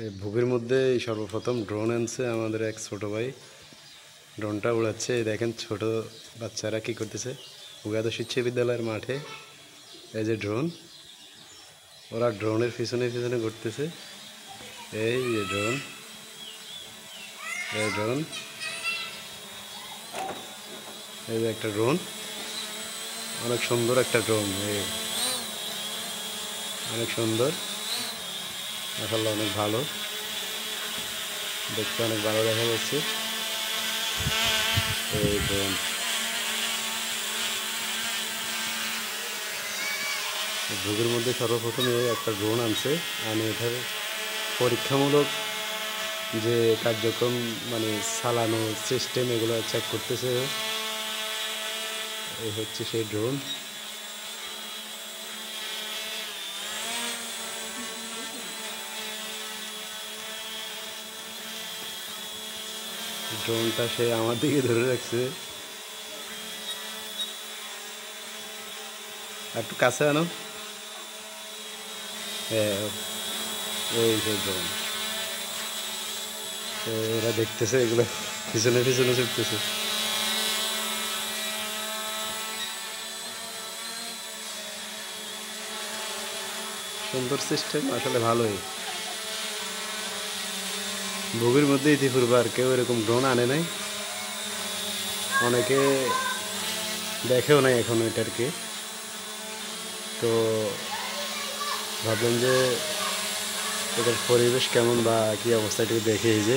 এই ভোগের মধ্যে সর্বপ্রথম ড্রোন আনছে আমাদের এক ছোট ভাই। ড্রোনটা উড়াচ্ছে, দেখেন ছোট বাচ্চারা কি করতেছে। উগাদা উচ্চ বিদ্যালয়ের মাঠে এই যে ড্রোন, ওরা ড্রোনের পিছনে পিছনে ঘুরতেছে। এই যে ড্রোন, এই ড্রোন, এই যে একটা ড্রোন, অনেক সুন্দর একটা ড্রোন, অনেক সুন্দর, আসলে অনেক ভালো, দেখতে অনেক ভালো দেখা যাচ্ছে এই ড্রোন। ভোগের মধ্যে সর্বপ্রথমে একটা ড্রোন আনছে, আমি এটার পরীক্ষামূলক যে কার্যক্রম মানে চালানো সিস্টেম এগুলো চেক করতেছে। এই হচ্ছে সেই ড্রোন। ড্রোনটা সে আমার দিকে ধরে রাখছে। একটু কাছে আনো। হ্যাঁ, এই সেই ড্রোন। এরা দেখতেছে এগুলো, পিছনে পিছনে ছুটতেছে। সুন্দর সিস্টেম, আসলে ভালোই। ভোগের মধ্যে ইতিপূর্বে আর কেউ এরকম ড্রোন আনে নাই, অনেকে দেখেও নাই এখন ওইটারকে। তো ভাবলাম যে এটার পরিবেশ কেমন বা কি অবস্থা এটাকে দেখে, এই যে